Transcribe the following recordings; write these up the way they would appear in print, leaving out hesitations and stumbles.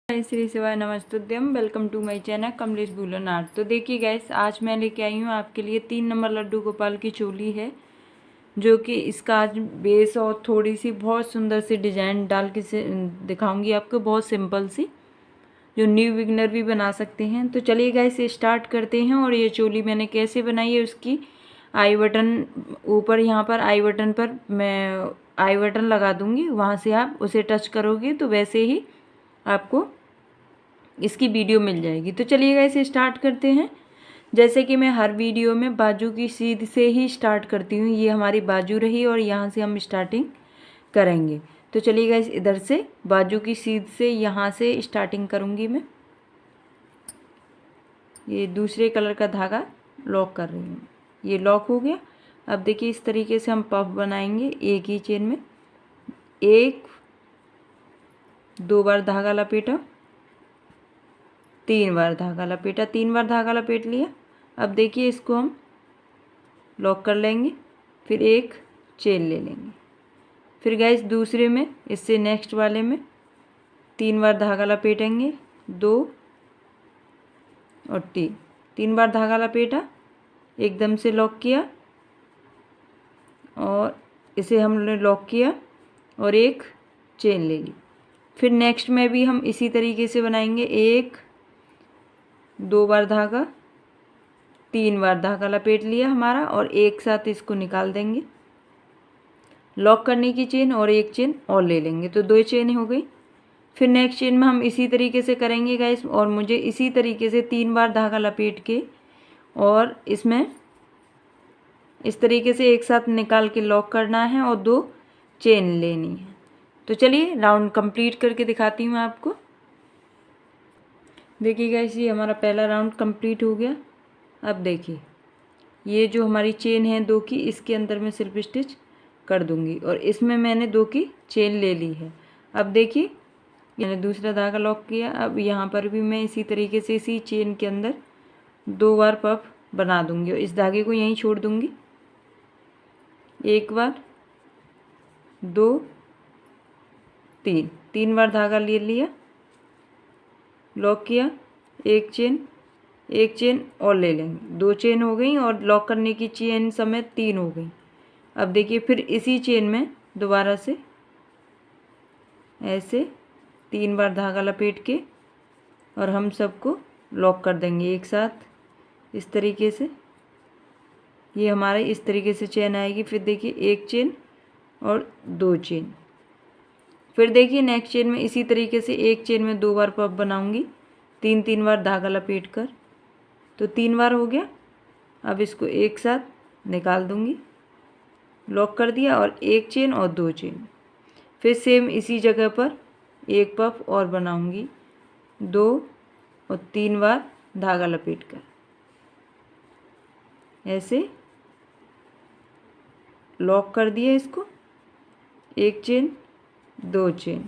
श्री शिवाय नमस्तुभ्यम। Welcome to my channel Kamlesh woollen art. तो देखिए गैस, आज मैं लेके आई हूँ आपके लिए 3 नंबर लड्डू गोपाल की चोली है, जो कि इसका आज बेस और थोड़ी सी बहुत सुंदर सी डिजाइन डाल के से दिखाऊंगी आपको, बहुत सिंपल सी, जो न्यू बिगनर भी बना सकते हैं। तो चलिए गैस स्टार्ट करते हैं। और ये चोली मैंने कैसे बनाई है, उसकी आई बटन ऊपर, यहाँ पर आई बटन पर मैं आई बटन लगा दूंगी, वहाँ से आप उसे टच करोगे तो वैसे ही आपको इसकी वीडियो मिल जाएगी। तो चलिएगा इसे स्टार्ट करते हैं। जैसे कि मैं हर वीडियो में बाजू की सीध से ही स्टार्ट करती हूँ, ये हमारी बाजू रही और यहाँ से हम स्टार्टिंग करेंगे। तो चलिएगा इस इधर से बाजू की सीध से यहाँ से स्टार्टिंग करूँगी मैं। ये दूसरे कलर का धागा लॉक कर रही हूँ, ये लॉक हो गया। अब देखिए इस तरीके से हम पफ बनाएंगे एक ही चेन में। एक, 2 बार धागा लपेटा, 3 बार धागा लपेटा, 3 बार धागा लपेट लिया। अब देखिए इसको हम लॉक कर लेंगे, फिर एक चेन ले लेंगे। फिर गैस दूसरे में, इससे नेक्स्ट वाले में 3 बार धागा लपेटेंगे, 2 और 3 बार धागा लपेटा, एकदम से लॉक किया और इसे हमने लॉक किया और एक चेन ले ली। फिर नेक्स्ट में भी हम इसी तरीके से बनाएंगे। 1, 2 बार धागा, 3 बार धागा लपेट लिया हमारा और एक साथ इसको निकाल देंगे, लॉक करने की चेन और एक चेन और ले लेंगे, तो 2 चेन हो गई। फिर नेक्स्ट चेन में हम इसी तरीके से करेंगे गाइस, और मुझे इसी तरीके से 3 बार धागा लपेट के और इसमें इस तरीके से एक साथ निकाल के लॉक करना है और 2 चेन लेनी है। तो चलिए राउंड कंप्लीट करके दिखाती हूँ आपको। देखिए गाइस, ये हमारा पहला राउंड कंप्लीट हो गया। अब देखिए ये जो हमारी चेन है 2 की, इसके अंदर मैं स्लिप स्टिच कर दूंगी और इसमें मैंने 2 की चेन ले ली है। अब देखिए मैंने दूसरा धागा लॉक किया। अब यहाँ पर भी मैं इसी तरीके से इसी चेन के अंदर 2 बार पफ बना दूंगी और इस धागे को यहीं छोड़ दूंगी। 1 बार, 2, 3 बार धागा ले लिया, लॉक किया, एक चेन और ले लेंगे, 2 चेन हो गई और लॉक करने की चेन समेत 3 हो गई। अब देखिए फिर इसी चेन में दोबारा से ऐसे 3 बार धागा लपेट के और हम सबको लॉक कर देंगे एक साथ इस तरीके से। ये हमारे इस तरीके से चेन आएगी। फिर देखिए एक चेन और 2 चेन। फिर देखिए नेक्स्ट चेन में इसी तरीके से एक चेन में 2 बार पफ बनाऊंगी, 3 बार धागा लपेट कर, तो 3 बार हो गया। अब इसको एक साथ निकाल दूंगी, लॉक कर दिया और एक चेन और 2 चेन। फिर सेम इसी जगह पर एक पफ और बनाऊंगी, 2 और 3 बार धागा लपेट कर, ऐसे लॉक कर दिया इसको, एक चेन, 2 चेन,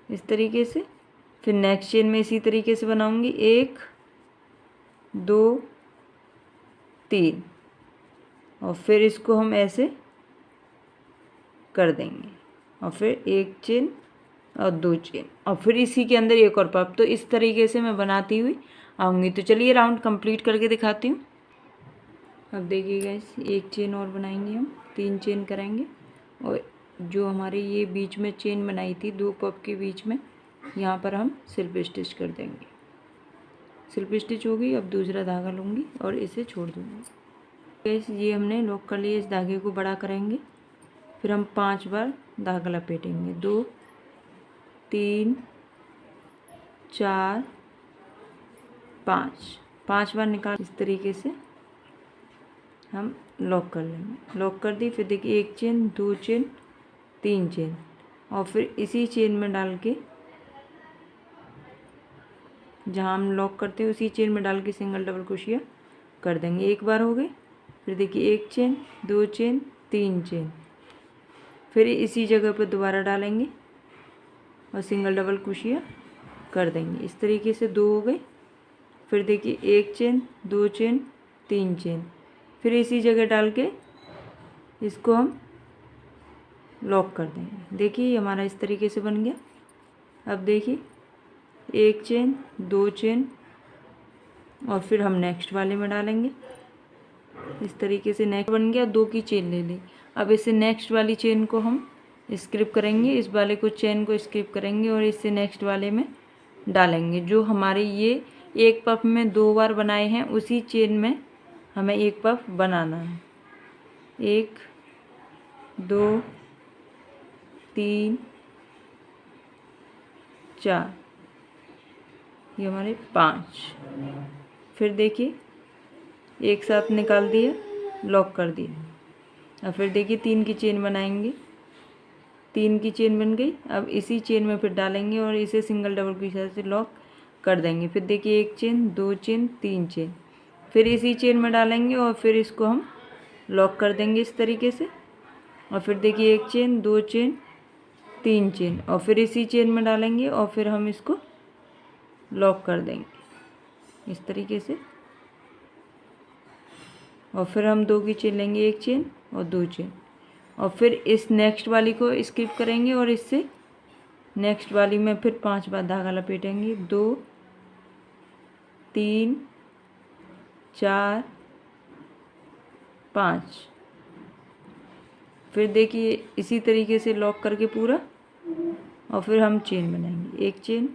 इस तरीके से। फिर नेक्स्ट चेन में इसी तरीके से बनाऊंगी, 1, 2, 3 और फिर इसको हम ऐसे कर देंगे और फिर एक चेन और 2 चेन और फिर इसी के अंदर एक और पफ। तो इस तरीके से मैं बनाती हुई आऊँगी। तो चलिए राउंड कंप्लीट करके दिखाती हूँ। अब देखिए गाइस, एक चेन और बनाएंगे हम, 3 चेन कराएंगे और जो हमारे ये बीच में चेन बनाई थी 2 पफ के बीच में, यहाँ पर हम स्लिप स्टिच कर देंगे। स्लिप स्टिच हो गई। अब दूसरा धागा लूँगी और इसे छोड़ दूँगी। गाइस ये हमने लॉक कर लिया, इस धागे को बड़ा करेंगे। फिर हम 5 बार धागा लपेटेंगे, 2, 3, 4, 5 बार निकाल, इस तरीके से हम लॉक कर लेंगे। लॉक कर दी। फिर देखिए एक चेन, 2 चेन, 3 चेन और फिर इसी चेन में डाल के, जहाँ हम लॉक करते हैं उसी चेन में डाल के सिंगल डबल क्रोशिया कर देंगे। एक बार हो गए। फिर देखिए एक चेन, 2 चेन, 3 चेन, फिर इसी जगह पर दोबारा डालेंगे और सिंगल डबल क्रोशिया कर देंगे। इस तरीके से 2 हो गए। फिर देखिए एक चेन, 2 चेन, 3 चेन, फिर इसी जगह डाल के इसको हम लॉक कर देंगे। देखिए ये हमारा इस तरीके से बन गया। अब देखिए एक चेन, दो चेन और फिर हम नेक्स्ट वाले में डालेंगे। इस तरीके से नेक्स्ट बन गया, दो की चेन ले ली। अब इसे नेक्स्ट वाली चेन को हम स्किप करेंगे, इस वाले को चेन को स्किप करेंगे और इससे नेक्स्ट वाले में डालेंगे। जो हमारे ये एक पफ में 2 बार बनाए हैं उसी चेन में हमें एक पफ बनाना है। 1 2 3 4, ये हमारे 5। फिर देखिए एक साथ निकाल दिया, लॉक कर दिया। अब फिर देखिए 3 की चेन बनाएंगे, 3 की चेन बन गई। अब इसी चेन में फिर डालेंगे और इसे सिंगल डबल क्रोशिया से लॉक कर देंगे। फिर देखिए एक चेन, दो चेन, 3 चेन, फिर इसी चेन में डालेंगे और फिर इसको हम लॉक कर देंगे इस तरीके से। और फिर देखिए एक चेन, दो चेन, 3 चेन और फिर इसी चेन में डालेंगे और फिर हम इसको लॉक कर देंगे इस तरीके से। और फिर हम 2 की चेन लेंगे, एक चेन और 2 चेन और फिर इस नेक्स्ट वाली को स्किप करेंगे और इससे नेक्स्ट वाली में फिर 5 बार धागा लपेटेंगे। 2 3 4 5। फिर देखिए इसी तरीके से लॉक करके पूरा और फिर हम चेन बनाएंगे। एक चेन,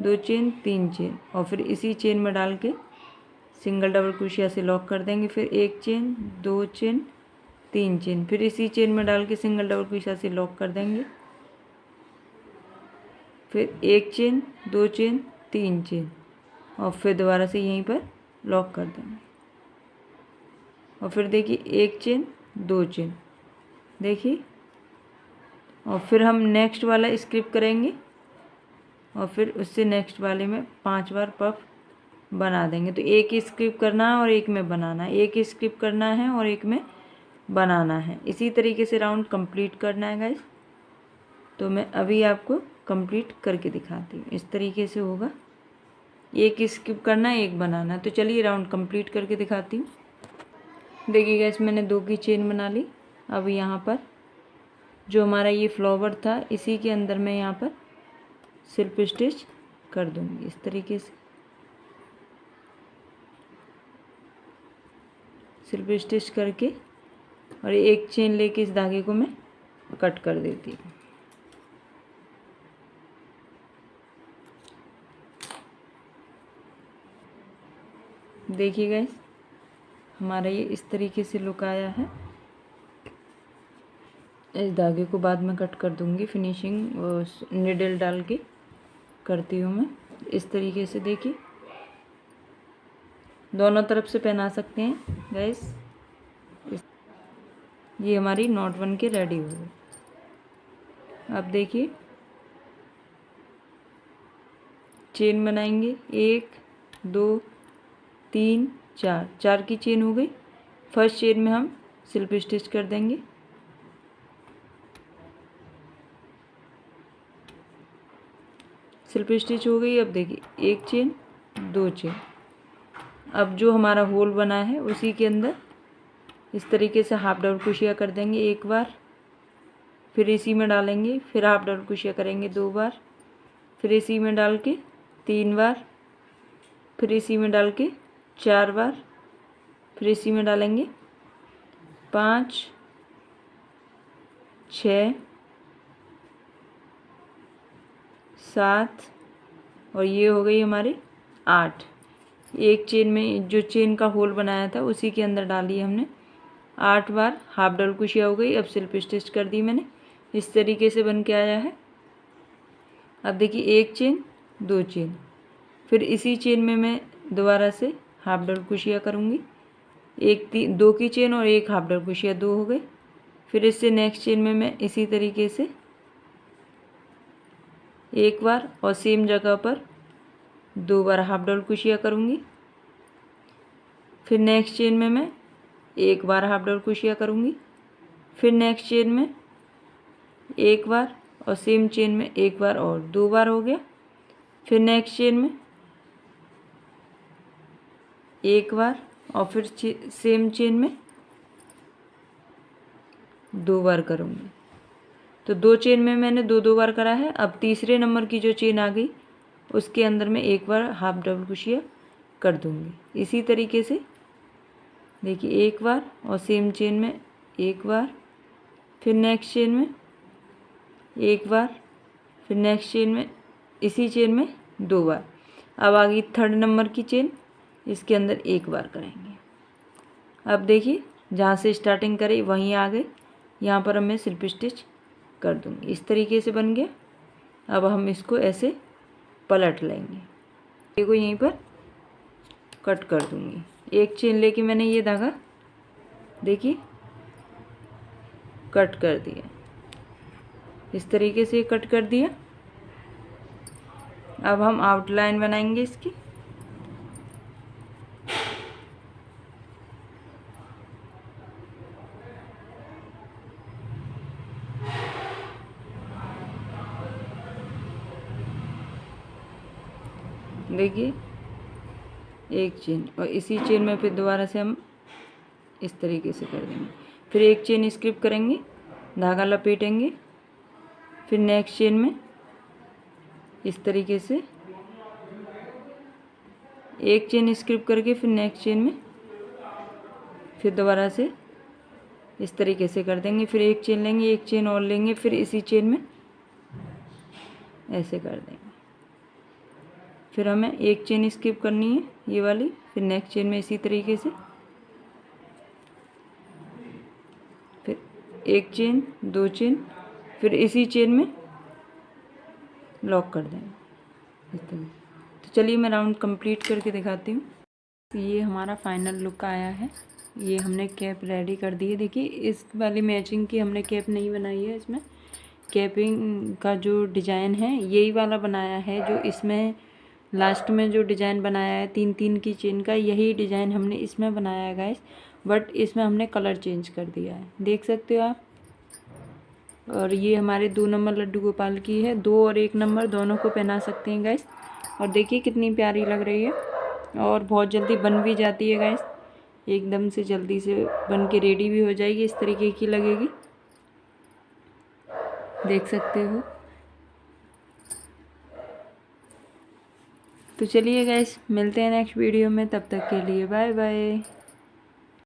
दो चेन, 3 चेन और फिर इसी चेन में डाल के सिंगल डबल क्रोशिया से लॉक कर देंगे। फिर एक चेन, दो चेन, 3 चेन, फिर इसी चेन में डाल के सिंगल डबल क्रोशिया से लॉक कर देंगे। फिर एक चेन, दो चेन, 3 चेन और फिर दोबारा से यहीं पर लॉक कर देंगे। और फिर देखिए एक चेन, दो चेन, देखिए। और फिर हम नेक्स्ट वाला स्किप करेंगे और फिर उससे नेक्स्ट वाले में 5 बार पफ बना देंगे। तो एक स्किप करना है और एक में बनाना है, एक स्किप करना है और एक में बनाना है। इसी तरीके से राउंड कंप्लीट करना है गाइस। तो मैं अभी आपको कंप्लीट करके दिखाती हूँ। इस तरीके से होगा, एक स्किप करना है, एक बनाना है। तो चलिए राउंड कंप्लीट करके दिखाती हूँ। देखिए गाइस मैंने 2 की चेन बना ली। अब यहाँ पर जो हमारा ये फ्लावर था इसी के अंदर मैं यहाँ पर सिल्प स्टिच कर दूँगी इस तरीके से। सिल्प स्टिच करके और एक चेन लेके इस धागे को मैं कट कर देती हूँ। देखिए गाइस हमारा ये इस तरीके से लुक आया है। इस धागे को बाद में कट कर दूंगी, फिनिशिंग निडल डाल के करती हूँ मैं इस तरीके से। देखिए दोनों तरफ से पहना सकते हैं गाइस। ये हमारी नॉट बन के रेडी हो गई। अब देखिए चेन बनाएंगे, 1 2 3 4, 4 की चेन हो गई। फर्स्ट चेन में हम सिल्प स्टिच कर देंगे। सिल्प स्टिच हो गई। अब देखिए एक चेन, दो चेन। अब जो हमारा होल बना है उसी के अंदर इस तरीके से हाफ डबल क्रोशिया कर देंगे एक बार, फिर इसी में डालेंगे, फिर हाफ डबल क्रोशिया करेंगे 2 बार, फिर इसी में डाल के 3 बार, फिर इसी में डाल के 4 बार, फिर इसी में डालेंगे 5 6 7 और ये हो गई हमारी 8। एक चेन में जो चेन का होल बनाया था उसी के अंदर डाली हमने 8 बार हाफ डबल क्रोशिया हो गई। अब सिल्प स्टिच कर दी मैंने, इस तरीके से बन के आया है। अब देखिए एक चेन, दो चेन, फिर इसी चेन में मैं दोबारा से हाफ डबल क्रोशिया करूँगी। एक 2 की चेन और एक हाफ डबल क्रोशिया, 2 हो गए। फिर इससे नेक्स्ट चेन में मैं इसी तरीके से एक बार और सेम जगह पर 2 बार हाफ डबल क्रोशिया करूँगी। फिर नेक्स्ट चेन में मैं एक बार हाफ डबल क्रोशिया करूँगी। फिर नेक्स्ट चेन में एक बार और सेम चेन में एक बार और 2 बार हो गया। फिर नेक्स्ट चेन में एक बार और फिर सेम चेन में 2 बार करूँगी। तो 2 चेन में मैंने 2 बार करा है। अब तीसरे नंबर की जो चेन आ गई उसके अंदर मैं एक बार हाफ डबल क्रोशिया कर दूँगी। इसी तरीके से देखिए एक बार और सेम चेन में एक बार, फिर नेक्स्ट चेन में एक बार, फिर नेक्स्ट चेन में इसी चेन में 2 बार। अब आ गई थर्ड नंबर की चेन, इसके अंदर एक बार करेंगे। अब देखिए जहाँ से स्टार्टिंग करी वहीं आ गए, यहाँ पर अब मैं स्लिप स्टिच कर दूँगी। इस तरीके से बन गया। अब हम इसको ऐसे पलट लेंगे, देखो यहीं पर कट कर दूँगी। एक चेन लेके मैंने ये धागा देखिए कट कर दिया, इस तरीके से कट कर दिया। अब हम आउटलाइन बनाएंगे इसकी। देखिए एक चेन और इसी चेन में फिर दोबारा से हम इस तरीके से कर देंगे। फिर एक चेन स्किप करेंगे, धागा लपेटेंगे, फिर नेक्स्ट चेन में इस तरीके से एक चेन स्किप करके फिर नेक्स्ट चेन में फिर दोबारा से इस तरीके से कर देंगे। फिर एक चेन लेंगे, एक चेन और लेंगे, फिर इसी चेन में ऐसे कर देंगे। फिर हमें एक चेन स्किप करनी है ये वाली, फिर नेक्स्ट चेन में इसी तरीके से फिर एक चेन, 2 चेन, फिर इसी चेन में लॉक कर देंगे इस तरह। तो चलिए मैं राउंड कंप्लीट करके दिखाती हूँ। तो ये हमारा फाइनल लुक आया है। ये हमने कैप रेडी कर दी है। देखिए इस वाली मैचिंग की हमने कैप नहीं बनाई है, इसमें कैपिंग का जो डिज़ाइन है यही वाला बनाया है। जो इसमें लास्ट में जो डिज़ाइन बनाया है 3-3 की चेन का, यही डिज़ाइन हमने इसमें बनाया है गाइस, बट इसमें हमने कलर चेंज कर दिया है, देख सकते हो आप। और ये हमारे 2 नंबर लड्डू गोपाल की है। 2 और 1 नंबर दोनों को पहना सकते हैं गाइस। और देखिए कितनी प्यारी लग रही है और बहुत जल्दी बन भी जाती है गाइस, एकदम से जल्दी से बन के रेडी भी हो जाएगी। इस तरीके की लगेगी, देख सकते हो। तो चलिए गाइस मिलते हैं नेक्स्ट वीडियो में, तब तक के लिए बाय बाय।